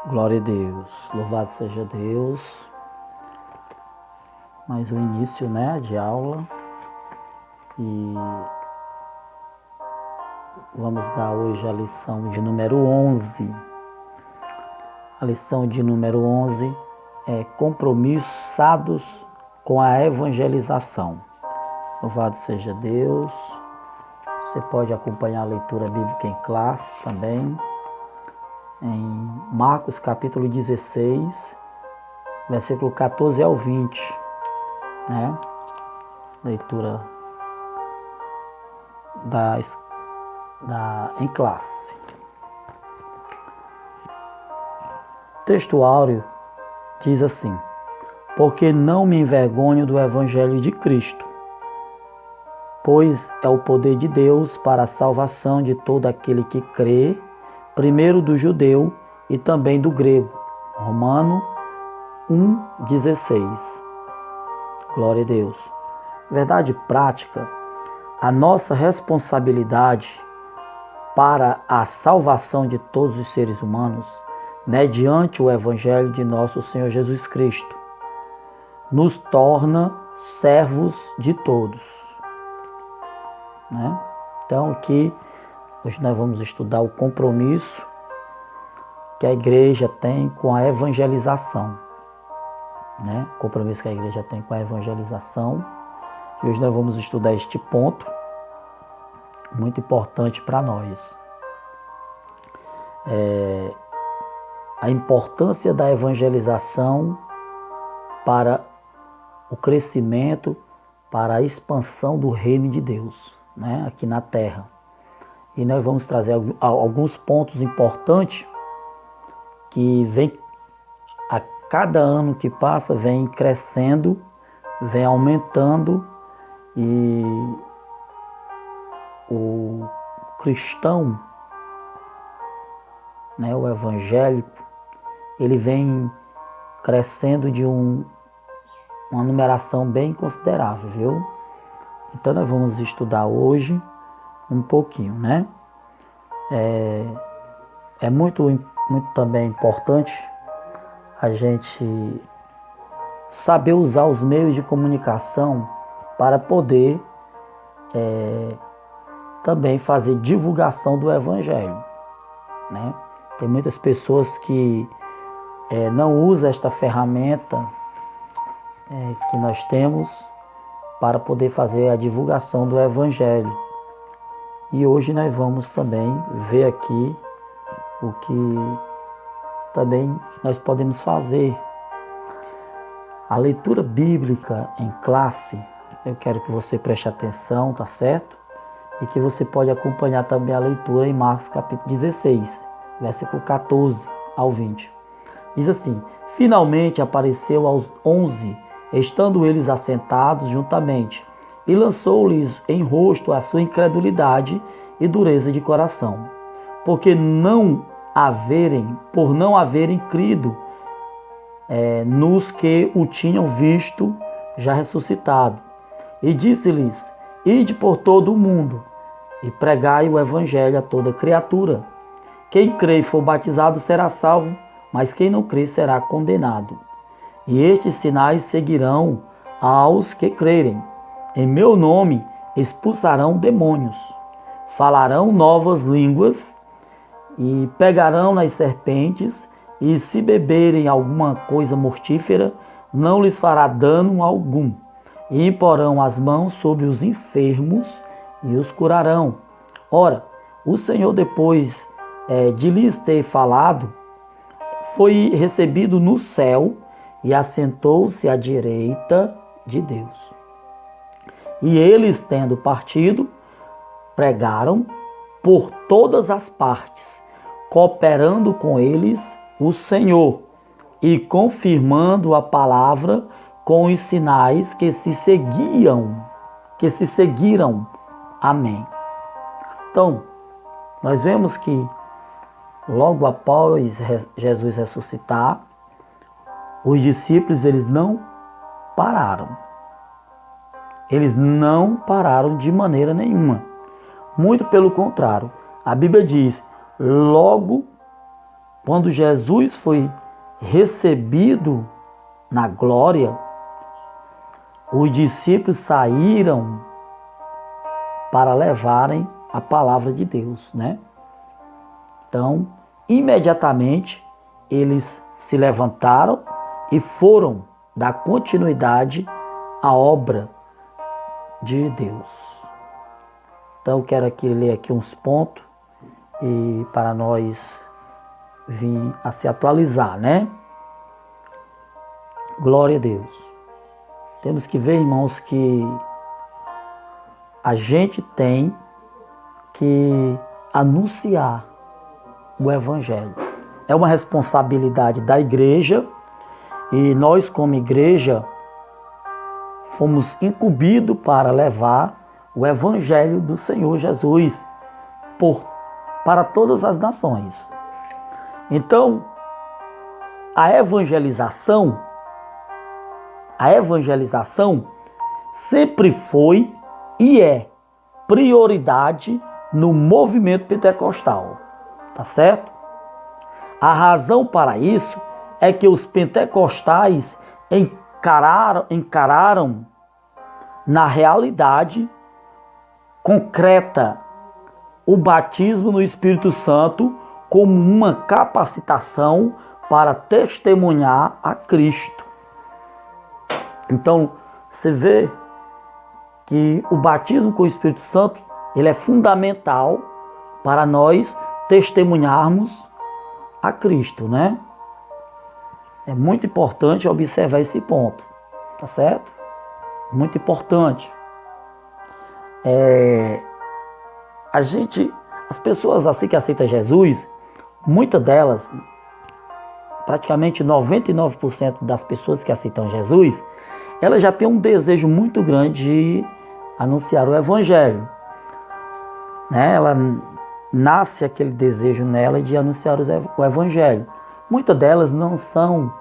Glória a Deus, louvado seja Deus. Mais um início, de aula. E vamos dar hoje a lição de número 11. A lição de número 11 é compromissados com a evangelização. Louvado seja Deus. Você pode acompanhar a leitura bíblica em classe também. Em Marcos capítulo 16, versículo 14 ao 20, Leitura em classe. O texto áureo diz assim: porque não me envergonho do evangelho de Cristo, pois é o poder de Deus para a salvação de todo aquele que crê, primeiro do judeu e também do grego. Romano 1,16. Glória a Deus. Verdade prática, a nossa responsabilidade para a salvação de todos os seres humanos, mediante o Evangelho de nosso Senhor Jesus Cristo, nos torna servos de todos. Então aqui, hoje nós vamos estudar o compromisso que a igreja tem com a evangelização. O compromisso que a igreja tem com a evangelização. E hoje nós vamos estudar este ponto, muito importante para nós. A importância da evangelização para o crescimento, para a expansão do reino de Deus, aqui na terra. E nós vamos trazer alguns pontos importantes que vem a cada ano que passa, vem crescendo, vem aumentando, e o cristão, o evangélico, ele vem crescendo de uma numeração bem considerável, viu? Então nós vamos estudar hoje um pouquinho, É muito também importante a gente saber usar os meios de comunicação para poder também fazer divulgação do Evangelho. Tem muitas pessoas que não usam esta ferramenta que nós temos para poder fazer a divulgação do Evangelho. E hoje nós vamos também ver aqui o que também nós podemos fazer. A leitura bíblica em classe, eu quero que você preste atenção, tá certo? E que você pode acompanhar também a leitura em Marcos capítulo 16, versículo 14 ao 20. Diz assim: finalmente apareceu aos 11, estando eles assentados juntamente, e lançou-lhes em rosto a sua incredulidade e dureza de coração, por não haverem crido nos que o tinham visto já ressuscitado. E disse-lhes: ide por todo o mundo e pregai o evangelho a toda criatura. Quem crê e for batizado será salvo, mas quem não crê será condenado. E estes sinais seguirão aos que crerem. Em meu nome expulsarão demônios, falarão novas línguas, e pegarão nas serpentes, e se beberem alguma coisa mortífera, não lhes fará dano algum. E imporão as mãos sobre os enfermos e os curarão. Ora, o Senhor, depois de lhes ter falado, foi recebido no céu e assentou-se à direita de Deus. E eles, tendo partido, pregaram por todas as partes, cooperando com eles o Senhor e confirmando a palavra com os sinais que se seguiram. Amém. Então, nós vemos que logo após Jesus ressuscitar, os discípulos, eles não pararam. Eles não pararam de maneira nenhuma. Muito pelo contrário. A Bíblia diz: logo quando Jesus foi recebido na glória, os discípulos saíram para levarem a palavra de Deus, né? Então, imediatamente, eles se levantaram e foram dar continuidade à obra de Deus. Então, eu quero aqui ler aqui uns pontos e para nós vir a se atualizar, né? Glória a Deus. Temos que ver, irmãos, que a gente tem que anunciar o Evangelho. É uma responsabilidade da igreja e nós, como igreja, fomos incumbidos para levar o Evangelho do Senhor Jesus para todas as nações. Então, a evangelização sempre foi e é prioridade no movimento pentecostal, tá certo? A razão para isso é que os pentecostais encararam na realidade concreta o batismo no Espírito Santo como uma capacitação para testemunhar a Cristo. Então, você vê que o batismo com o Espírito Santo, ele é fundamental para nós testemunharmos a Cristo, né? É muito importante observar esse ponto, tá certo? Muito importante. As pessoas assim que aceitam Jesus, muitas delas, praticamente 99% das pessoas que aceitam Jesus, elas já têm um desejo muito grande de anunciar o Evangelho, né? Ela nasce aquele desejo nela de anunciar o Evangelho. Muitas delas não são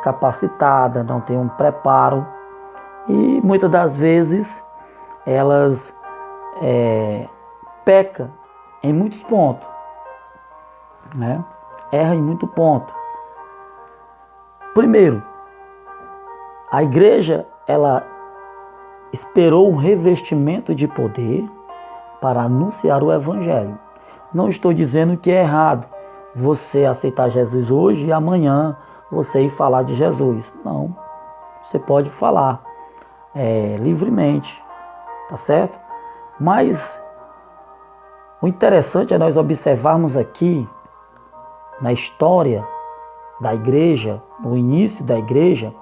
capacitadas, não têm um preparo e muitas das vezes elas pecam em muitos pontos, né? Erram em muito ponto. Primeiro, a igreja, ela esperou um revestimento de poder para anunciar o Evangelho. Não estou dizendo que é errado você aceitar Jesus hoje e amanhã você ir falar de Jesus. Não, você pode falar livremente, tá certo? Mas o interessante é nós observarmos aqui na história da igreja, no início da igreja,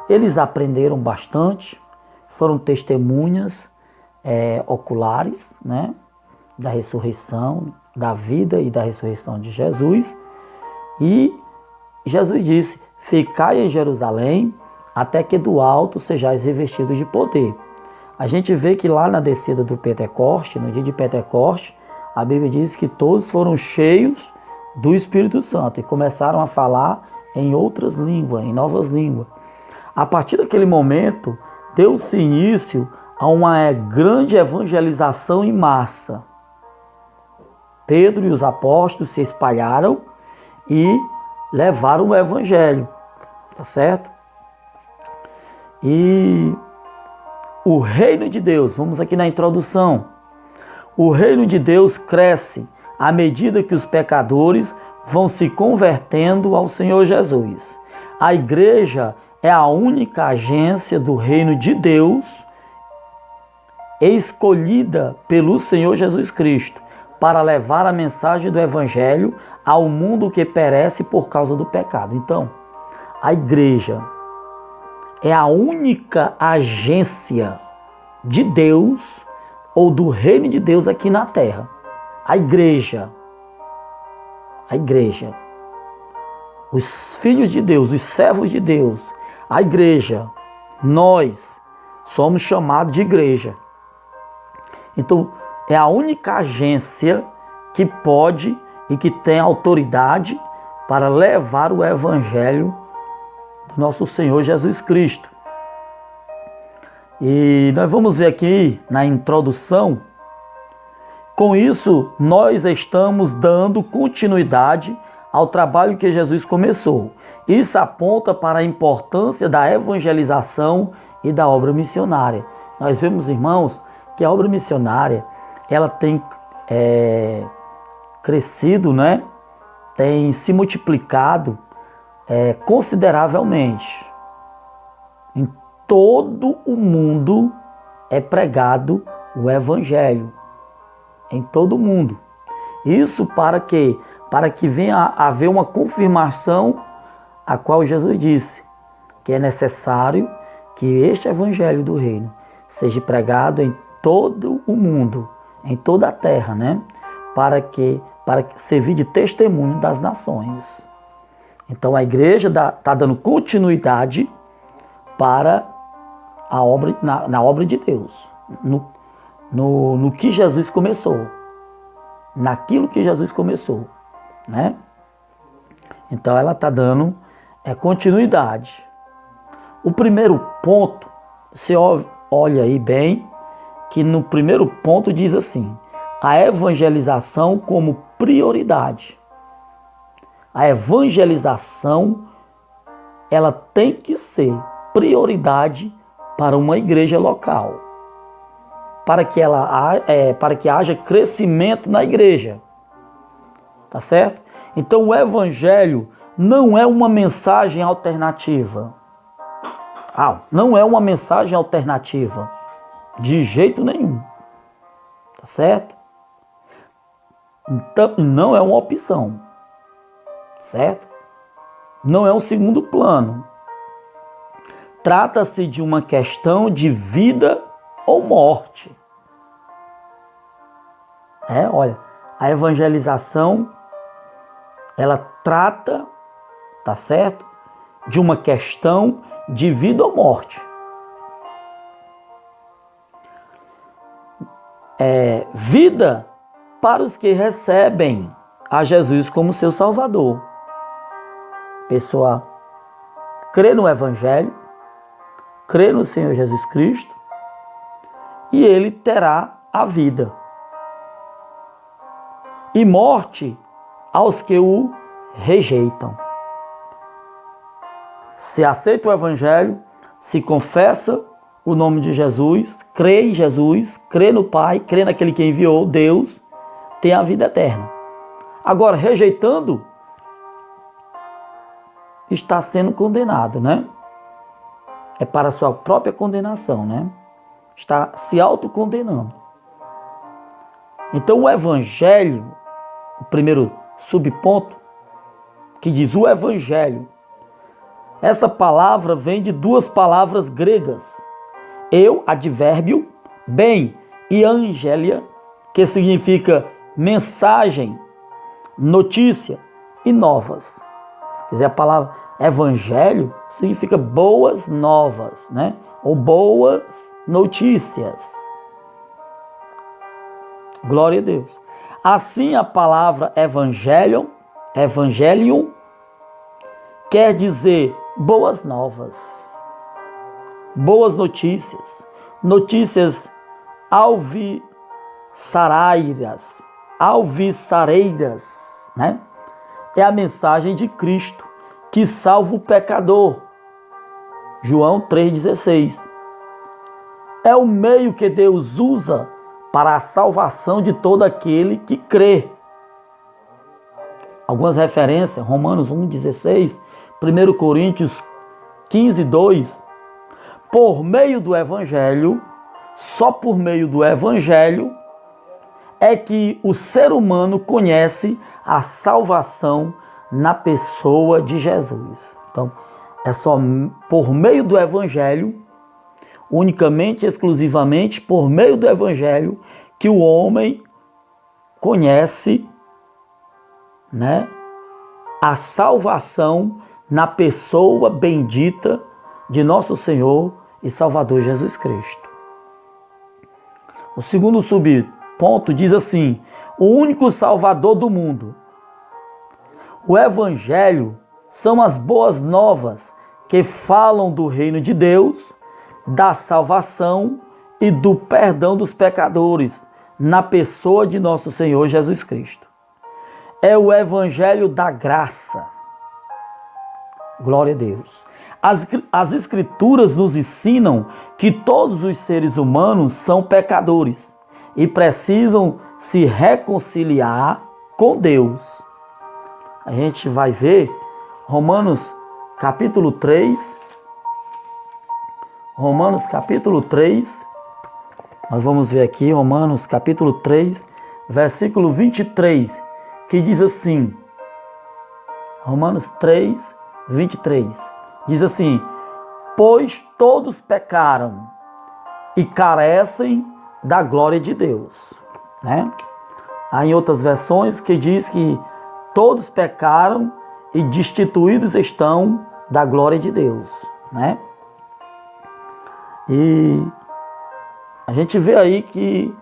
eles aprenderam bastante, foram testemunhas oculares, né, da ressurreição, da vida e da ressurreição de Jesus. E Jesus disse: ficai em Jerusalém até que do alto sejais revestidos de poder. A gente vê que lá na descida do Pentecoste, no dia de Pentecoste, a Bíblia diz que todos foram cheios do Espírito Santo e começaram a falar em outras línguas, em novas línguas. A partir daquele momento, deu-se início a uma grande evangelização em massa. Pedro e os apóstolos se espalharam e levaram o Evangelho, tá certo? E o reino de Deus, vamos aqui na introdução, o reino de Deus cresce à medida que os pecadores vão se convertendo ao Senhor Jesus. A igreja é a única agência do reino de Deus escolhida pelo Senhor Jesus Cristo para levar a mensagem do Evangelho ao mundo que perece por causa do pecado. Então, a igreja é a única agência de Deus ou do reino de Deus aqui na terra. A igreja, os filhos de Deus, os servos de Deus, a igreja, nós somos chamados de igreja. Então, é a única agência que pode e que tem autoridade para levar o Evangelho do nosso Senhor Jesus Cristo. E nós vamos ver aqui na introdução, com isso nós estamos dando continuidade ao trabalho que Jesus começou. Isso aponta para a importância da evangelização e da obra missionária. Nós vemos, irmãos, que a obra missionária ela tem crescido, né? Tem se multiplicado consideravelmente. Em todo o mundo é pregado o Evangelho. Em todo o mundo. Isso para quê? Para que venha a haver uma confirmação a qual Jesus disse que é necessário que este Evangelho do Reino seja pregado em todo o mundo, em toda a terra, né? Para que servir de testemunho das nações. Então a igreja está dando continuidade para a obra, na obra de Deus, no que Jesus começou, naquilo que Jesus começou, né? Então ela está dando continuidade. O primeiro ponto, você olha aí bem, que no primeiro ponto diz assim, a evangelização como prioridade. A evangelização, ela tem que ser prioridade para uma igreja local. Para que haja crescimento na igreja. Tá certo? Então o evangelho não é uma mensagem alternativa. Não é uma mensagem alternativa. De jeito nenhum. Tá certo? Então não é uma opção. Certo? Não é um segundo plano. Trata-se de uma questão de vida ou morte. Olha, a evangelização, ela trata, tá certo? De uma questão de vida ou morte. Vida para os que recebem a Jesus como seu Salvador. Pessoa crê no Evangelho, crê no Senhor Jesus Cristo e ele terá a vida. E morte aos que o rejeitam. Se aceita o Evangelho, se confessa o nome de Jesus, crê em Jesus, crê no Pai, crê naquele que enviou, Deus, tem a vida eterna. Agora, rejeitando, está sendo condenado, né? É para a sua própria condenação, né? Está se autocondenando. Então o Evangelho, o primeiro subponto, que diz o Evangelho, essa palavra vem de duas palavras gregas. Advérbio, bem, e angélia, que significa mensagem, notícia e novas. Quer dizer, a palavra evangelho significa boas novas, né? Ou boas notícias. Glória a Deus. Assim, a palavra evangelium, quer dizer boas novas, boas notícias, notícias alvissareiras, né? É a mensagem de Cristo que salva o pecador. João 3,16. É o meio que Deus usa para a salvação de todo aquele que crê. Algumas referências, Romanos 1,16, 1 Coríntios 15,2. Por meio do Evangelho, só por meio do Evangelho, é que o ser humano conhece a salvação na pessoa de Jesus. Então, é só por meio do Evangelho, unicamente, exclusivamente por meio do Evangelho, que o homem conhece, né, a salvação na pessoa bendita de nosso Senhor e Salvador Jesus Cristo. O segundo subponto diz assim: o único Salvador do mundo. O Evangelho são as boas novas que falam do reino de Deus, da salvação e do perdão dos pecadores na pessoa de nosso Senhor Jesus Cristo. é o evangelho da graça. Glória a Deus. As Escrituras nos ensinam que todos os seres humanos são pecadores e precisam se reconciliar com Deus. A gente vai ver Romanos capítulo 3. Romanos capítulo 3. Nós vamos ver aqui Romanos capítulo 3, versículo 23, que diz assim. Romanos 3, 23. Diz assim: pois todos pecaram e carecem da glória de Deus. Né? Há em outras versões que diz que todos pecaram e destituídos estão da glória de Deus. Né? E a gente vê aí que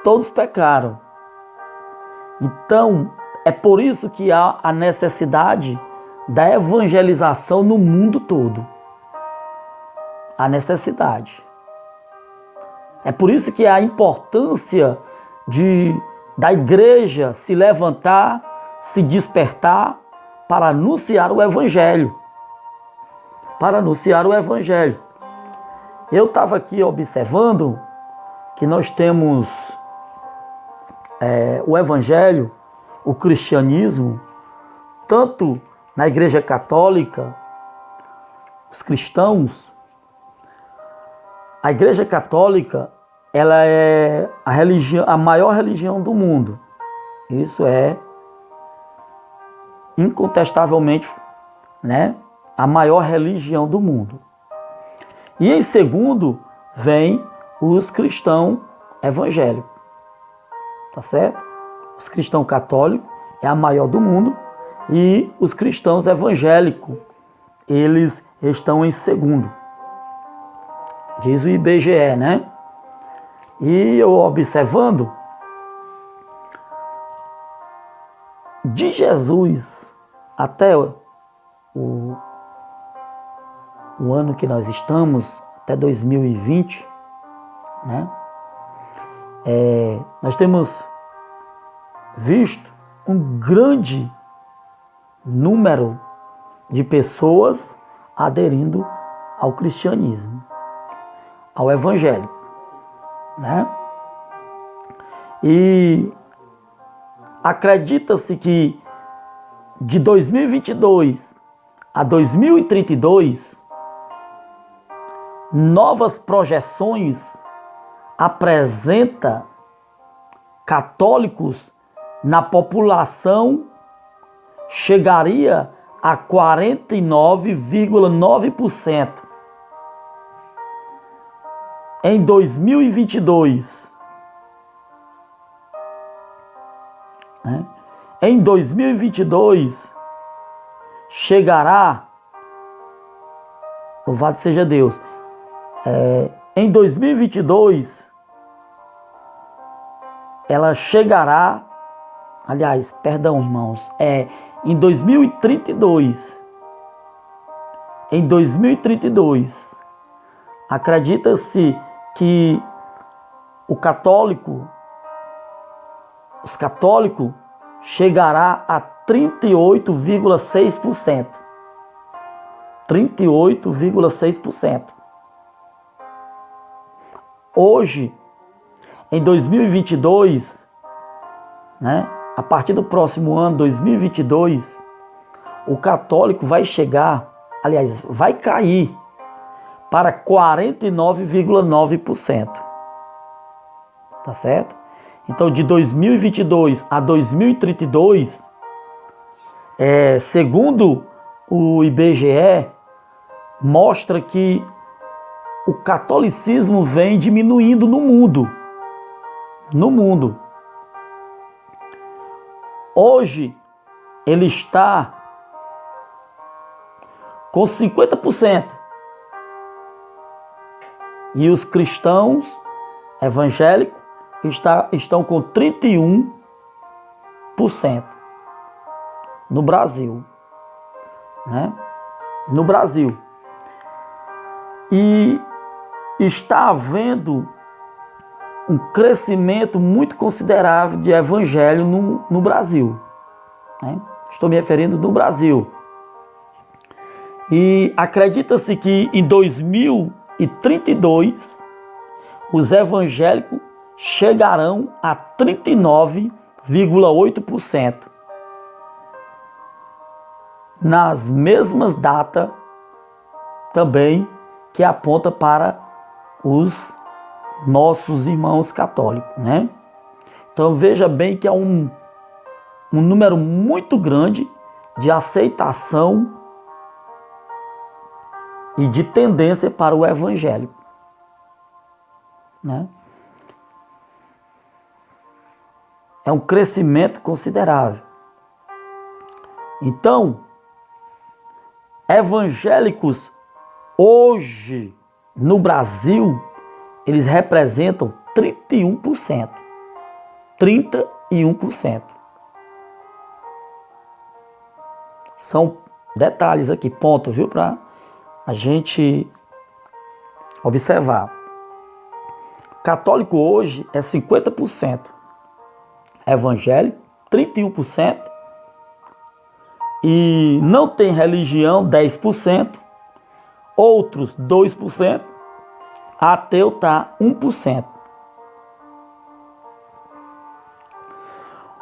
todos pecaram. Então, é por isso que há a necessidade da evangelização no mundo todo. A necessidade. É por isso que há a importância da igreja se levantar, se despertar para anunciar o evangelho. Para anunciar o evangelho. Eu estava aqui observando que nós temos o evangelho, o cristianismo, tanto na Igreja Católica, os cristãos. A Igreja Católica, ela é a maior religião do mundo. Isso é incontestavelmente, né, a maior religião do mundo. E em segundo, vem os cristãos evangélicos. Tá certo? Os cristãos católicos é a maior do mundo e os cristãos evangélicos, eles estão em segundo. Diz o IBGE, né? E eu observando, de Jesus até o ano que nós estamos, até 2020, né? Nós temos visto um grande número de pessoas aderindo ao cristianismo, ao evangelho, né? E acredita-se que de 2022 a 2032, novas projeções apresentam católicos na população chegaria a 49,9% em 2022. Né? Em 2022 chegará, louvado seja Deus, em 2022 ela chegará, aliás, perdão, irmãos, em 2032, acredita-se que os católicos chegará a 38,6%. 38,6%. Hoje, em 2022, né, a partir do próximo ano, 2022, o católico vai chegar, aliás, vai cair para 49,9%. Tá certo? Então, de 2022 a 2032, segundo o IBGE, mostra que o catolicismo vem diminuindo no mundo. No mundo. Hoje, ele está com 50%. E os cristãos evangélicos estão com 31% no Brasil. Né? No Brasil. E está havendo um crescimento muito considerável de evangelho no Brasil, né? Estou me referindo no Brasil. E acredita-se que em 2032 os evangélicos chegarão a 39,8%. Nas mesmas datas também que aponta para os nossos irmãos católicos, né? Então veja bem que há um número muito grande de aceitação e de tendência para o evangelho, né? É um crescimento considerável. Então, evangélicos hoje no Brasil, eles representam 31%. 31%. São detalhes aqui, ponto, viu? Para a gente observar. Católico hoje é 50%. Evangélico, 31%. E não tem religião, 10%. Outros, 2%. Ateu está 1%.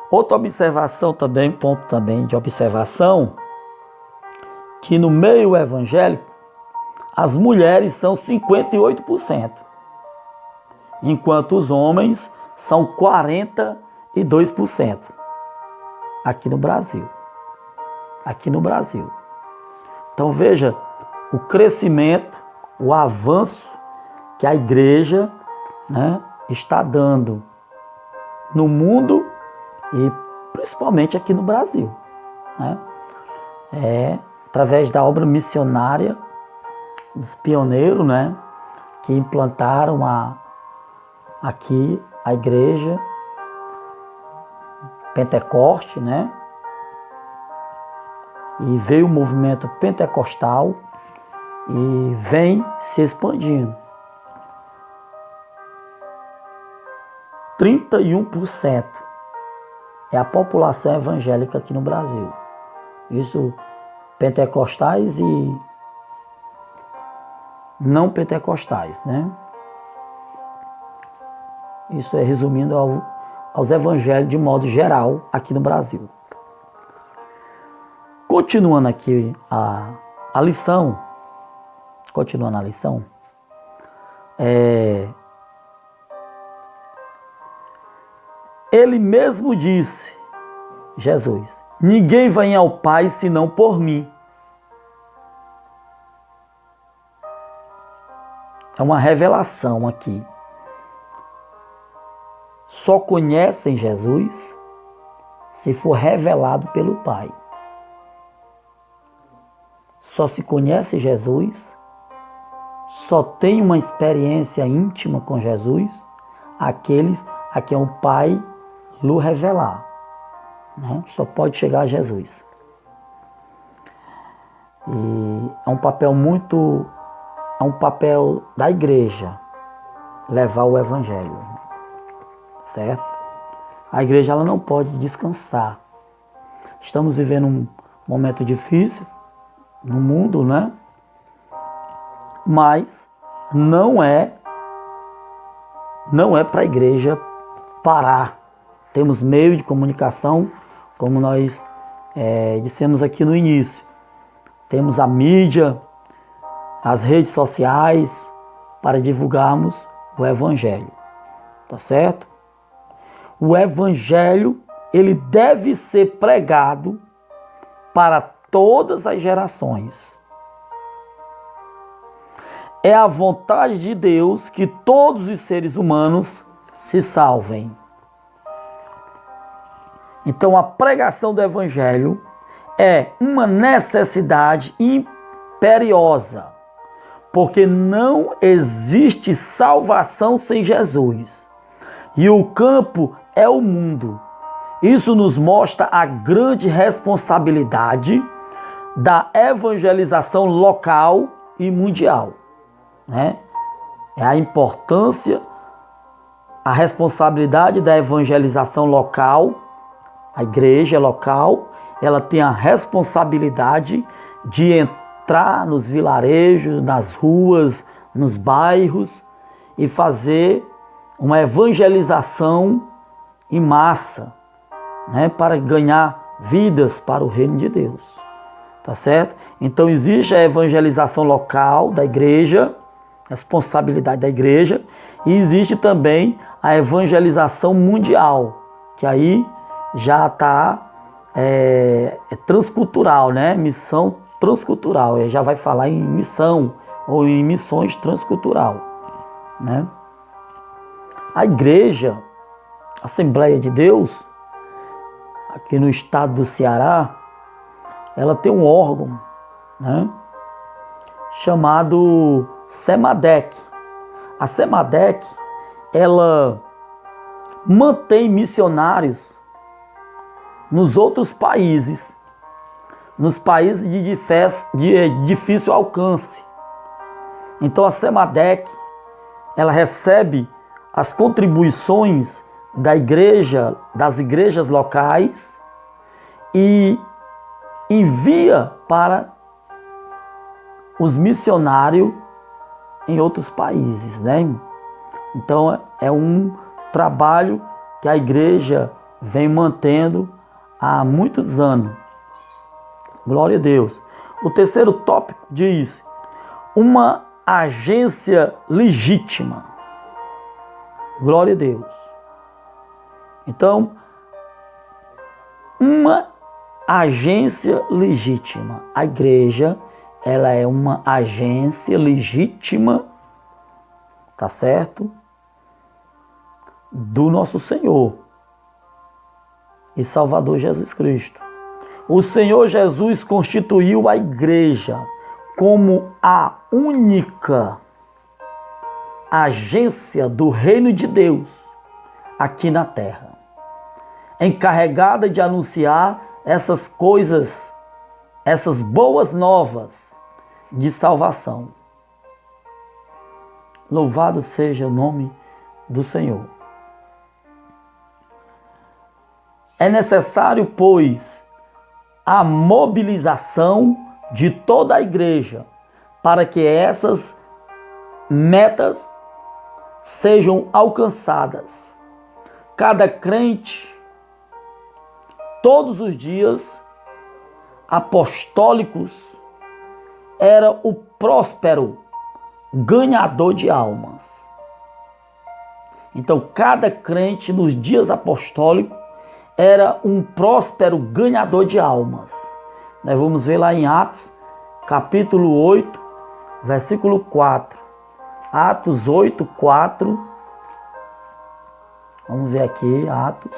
Outra observação também, ponto também de observação, que no meio evangélico, as mulheres são 58%, enquanto os homens são 42% aqui no Brasil. Aqui no Brasil. Então veja o crescimento, o avanço que a igreja, né, está dando no mundo e principalmente aqui no Brasil, né? Através da obra missionária dos pioneiros, né, que implantaram aqui a igreja Pentecoste, né? E veio o movimento pentecostal e vem se expandindo. 31% é a população evangélica aqui no Brasil. Isso pentecostais e não pentecostais, né? Isso é resumindo aos evangelhos de modo geral aqui no Brasil. Continuando aqui a lição, ele mesmo disse, Jesus, ninguém vem ao Pai senão por mim. É uma revelação aqui. Só conhecem Jesus se for revelado pelo Pai. Só se conhece Jesus, só tem uma experiência íntima com Jesus, aqueles a quem o Pai lhe revelar, né? Só pode chegar a Jesus. E é um papel da igreja levar o evangelho, certo? A igreja ela não pode descansar. Estamos vivendo um momento difícil no mundo, né? Mas não é para a igreja parar. Temos meio de comunicação, como nós dissemos aqui no início. Temos a mídia, as redes sociais para divulgarmos o evangelho. Tá certo? O evangelho, ele deve ser pregado para todas as gerações. É a vontade de Deus que todos os seres humanos se salvem. Então a pregação do evangelho é uma necessidade imperiosa, porque não existe salvação sem Jesus. E o campo é o mundo. Isso nos mostra a grande responsabilidade da evangelização local e mundial, né? É a importância a responsabilidade da evangelização local, a igreja local, ela tem a responsabilidade de entrar nos vilarejos, nas ruas, nos bairros e fazer uma evangelização em massa, né, para ganhar vidas para o reino de Deus. Tá certo? Então existe a evangelização local da igreja, responsabilidade da igreja, e existe também a evangelização mundial, que aí já está transcultural, né? Missão transcultural, já vai falar em missão ou em missões transcultural, né? A igreja, a Assembleia de Deus, aqui no estado do Ceará, ela tem um órgão, né, chamado SEMADEC. A SEMADEC, ela mantém missionários nos outros países, nos países de difícil alcance. Então a SEMADEC, ela recebe as contribuições das igrejas locais e envia para os missionários em outros países, né? Então é um trabalho que a igreja vem mantendo há muitos anos. Glória a Deus. O terceiro tópico diz: uma agência legítima. Glória a Deus. Então, uma agência legítima. A igreja, ela é uma agência legítima, tá certo? Do nosso Senhor e Salvador Jesus Cristo. O Senhor Jesus constituiu a igreja como a única agência do reino de Deus aqui na terra, encarregada de anunciar essas coisas, essas boas novas de salvação. Louvado seja o nome do Senhor. É necessário, pois, a mobilização de toda a igreja para que essas metas sejam alcançadas. Cada crente, todos os dias apostólicos, era o próspero ganhador de almas. Então, cada crente nos dias apostólicos era um próspero ganhador de almas. Nós vamos ver lá em Atos, capítulo 8, versículo 4. Atos 8, 4. Vamos ver aqui, Atos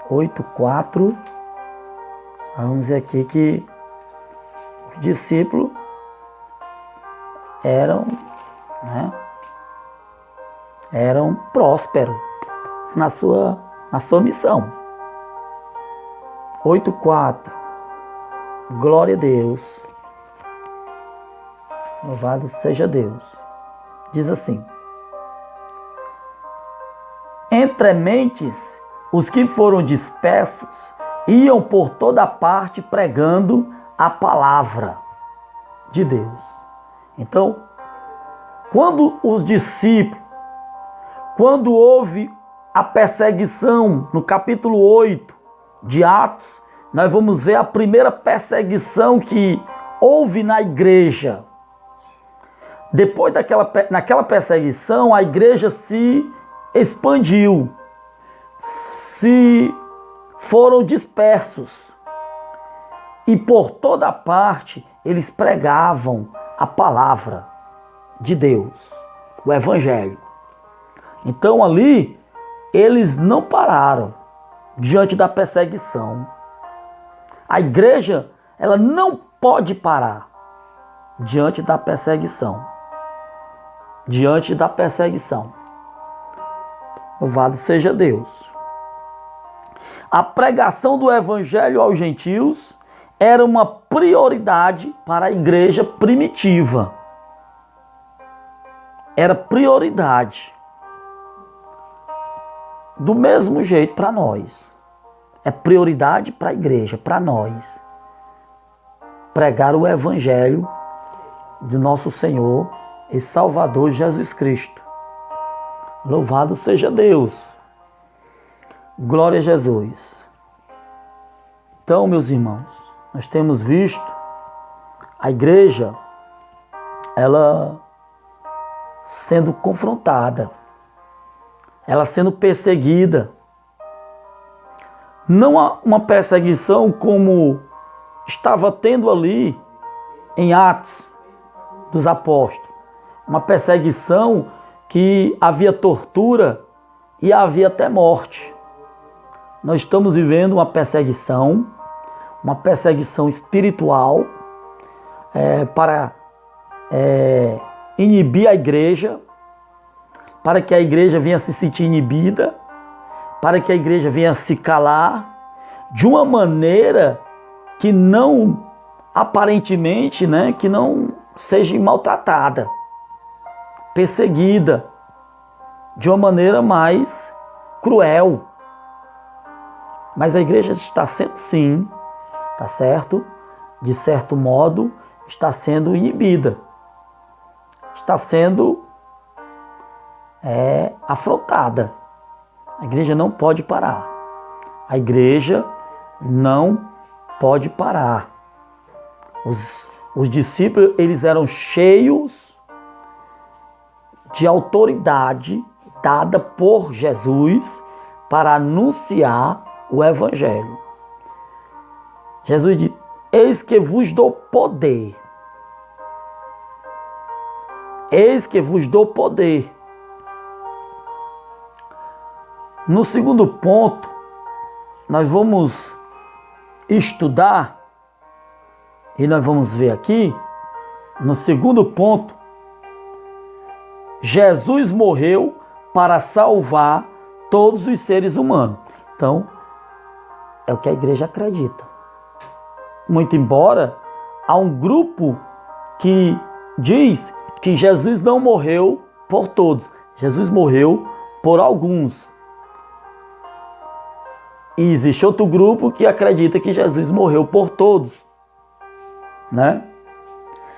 8, 4. Vamos ver aqui que os discípulos eram prósperos na sua missão. 8, 4. Glória a Deus. Louvado seja Deus. Diz assim: entre mentes, os que foram dispersos iam por toda parte pregando a palavra de Deus. Então, quando os discípulos, quando houve a perseguição, no capítulo 8 de Atos, nós vamos ver a primeira perseguição que houve na igreja. Depois naquela perseguição, a igreja se expandiu, se foram dispersos. E por toda parte, eles pregavam a palavra de Deus, o Evangelho. Então ali, eles não pararam diante da perseguição. A igreja, ela não pode parar diante da perseguição. Diante da perseguição. Louvado seja Deus. A pregação do Evangelho aos gentios era uma prioridade para a igreja primitiva. Era prioridade. do mesmo jeito para nós. É prioridade para a igreja, para nós. Pregar o evangelho do nosso Senhor e Salvador Jesus Cristo. Louvado seja Deus. Glória a Jesus. Então, meus irmãos, nós temos visto a igreja, ela sendo confrontada, ela sendo perseguida. Não há uma perseguição como estava tendo ali em Atos dos Apóstolos. Uma perseguição que havia tortura e havia até morte. Nós estamos vivendo uma perseguição espiritual para inibir a igreja, para que a igreja venha se sentir inibida, para que a igreja venha se calar, de uma maneira que não, aparentemente, que não seja maltratada, perseguida, de uma maneira mais cruel. Mas a igreja está sendo, sim, tá certo? De certo modo, está sendo inibida, está sendo afrontada. A igreja não pode parar. A igreja não pode parar. Os discípulos, eles eram cheios de autoridade dada por Jesus para anunciar o evangelho. Jesus diz: eis que vos dou poder. Eis que vos dou poder. No segundo ponto, nós vamos estudar, e nós vamos ver aqui, no segundo ponto, Jesus morreu para salvar todos os seres humanos. Então, é o que a igreja acredita. Muito embora há um grupo que diz que Jesus não morreu por todos, Jesus morreu por alguns. E existe outro grupo que acredita que Jesus morreu por todos,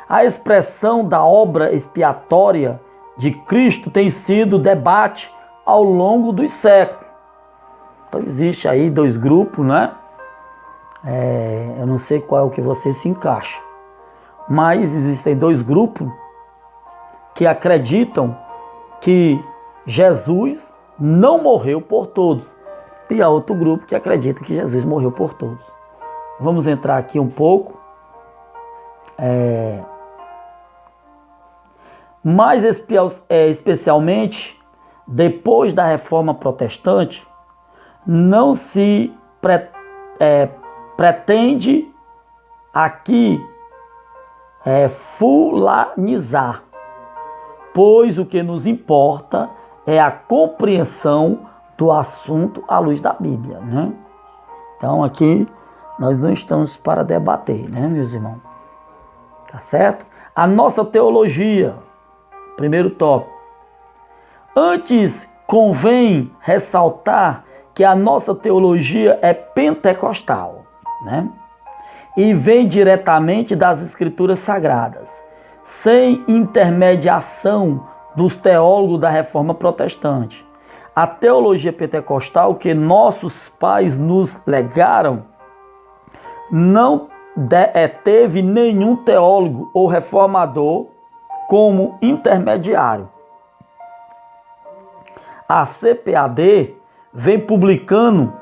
A expressão da obra expiatória de Cristo tem sido debate ao longo dos séculos. Então existe aí dois grupos, Eu não sei qual é o que você se encaixa, mas existem dois grupos que acreditam que Jesus não morreu por todos. E há outro grupo que acredita que Jesus morreu por todos. Vamos entrar aqui um pouco. Mais especialmente depois da Reforma Protestante, não se pretende aqui fulanizar, pois o que nos importa é a compreensão do assunto à luz da Bíblia, Então aqui nós não estamos para debater, meus irmãos? Tá certo? A nossa teologia, primeiro tópico. Antes, convém ressaltar que a nossa teologia é pentecostal, E vem diretamente das Escrituras Sagradas, sem intermediação dos teólogos da Reforma Protestante. A teologia pentecostal que nossos pais nos legaram não teve nenhum teólogo ou reformador como intermediário. A CPAD vem publicando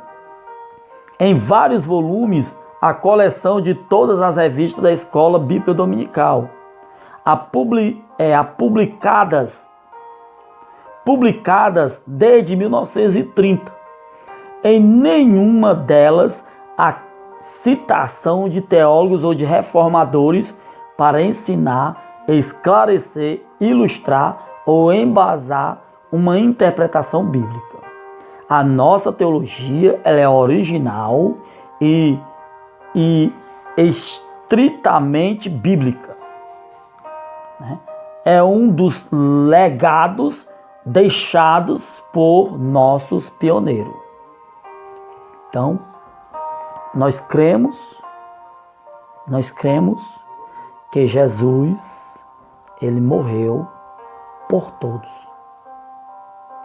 em vários volumes a coleção de todas as revistas da Escola Bíblica Dominical, publicadas desde 1930. Em nenhuma delas há citação de teólogos ou de reformadores para ensinar, esclarecer, ilustrar ou embasar uma interpretação bíblica. A nossa teologia, ela é original e estritamente bíblica, É um dos legados deixados por nossos pioneiros. Então, nós cremos que Jesus, ele morreu por todos,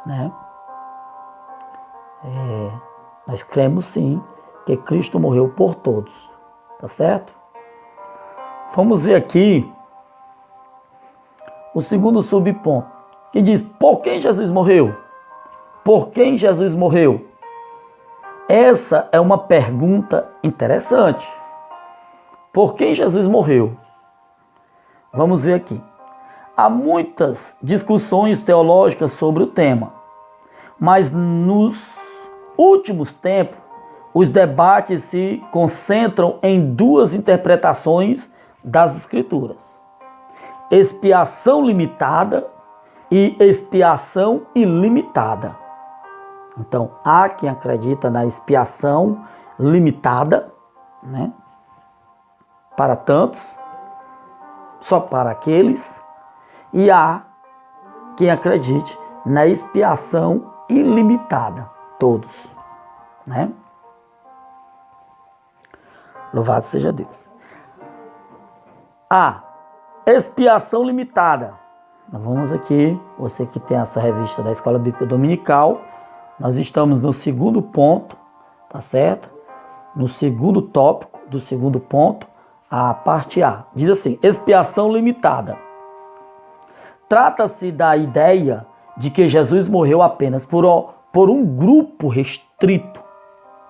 né? Nós cremos sim que Cristo morreu por todos, tá certo? Vamos ver aqui o segundo subponto, que diz: por quem Jesus morreu? Por quem Jesus morreu? Essa é uma pergunta interessante. Por quem Jesus morreu? Vamos ver aqui. Há muitas discussões teológicas sobre o tema, mas nos últimos tempos, os debates se concentram em duas interpretações das Escrituras: expiação limitada e expiação ilimitada. Então, há quem acredita na expiação limitada, né? Para tantos, só para aqueles, e há quem acredite na expiação ilimitada, todos, né? Louvado seja Deus. A expiação limitada. Nós vamos aqui, você que tem a sua revista da Escola Bíblica Dominical, nós estamos no segundo ponto, tá certo? No segundo tópico do segundo ponto, a parte A. Diz assim: expiação limitada. Trata-se da ideia de que Jesus morreu apenas por um grupo restrito.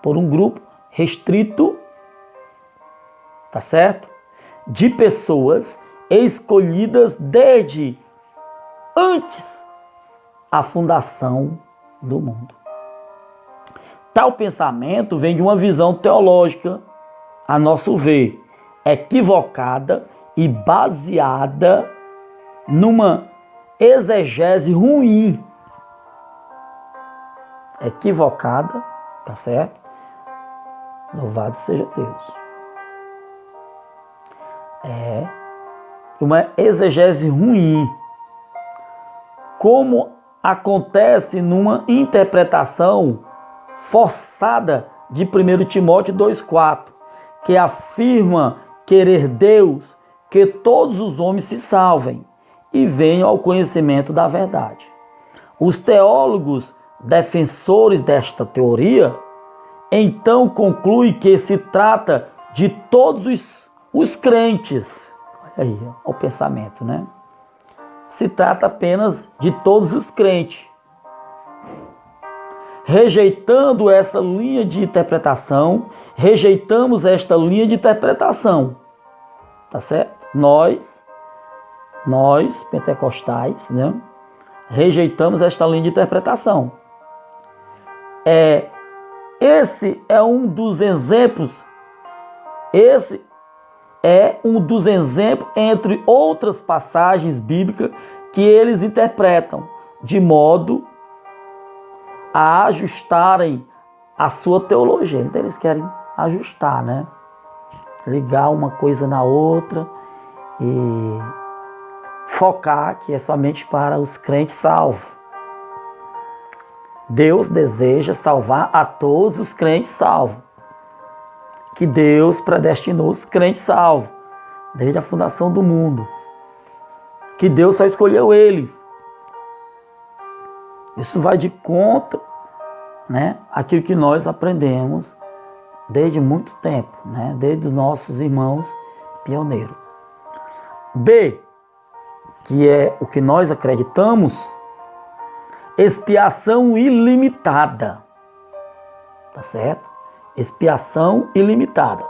Por um grupo restrito, tá certo? De pessoas escolhidas desde antes a fundação do mundo. Tal pensamento vem de uma visão teológica, a nosso ver, equivocada e baseada numa exegese ruim. Equivocada, tá certo? Louvado seja Deus. É uma exegese ruim, como acontece numa interpretação forçada de 1 Timóteo 2,4, que afirma querer Deus que todos os homens se salvem e venham ao conhecimento da verdade. Os teólogos defensores desta teoria então concluem que se trata de todos os crentes. Olha aí, olha o pensamento, né? Se trata apenas de todos os crentes. Rejeitando essa linha de interpretação, rejeitamos esta linha de interpretação, tá certo? Nós pentecostais, né? Rejeitamos esta linha de interpretação. Esse é um dos exemplos, entre outras passagens bíblicas que eles interpretam de modo a ajustarem a sua teologia. Então eles querem ajustar, né? Ligar uma coisa na outra e focar que é somente para os crentes salvos. Deus deseja salvar a todos os crentes salvos. Que Deus predestinou os crentes salvos desde a fundação do mundo. Que Deus só escolheu eles. Isso vai de contra, né, aquilo que nós aprendemos desde muito tempo, né, desde os nossos irmãos pioneiros. B, que é o que nós acreditamos, expiação ilimitada. Tá certo? Expiação ilimitada.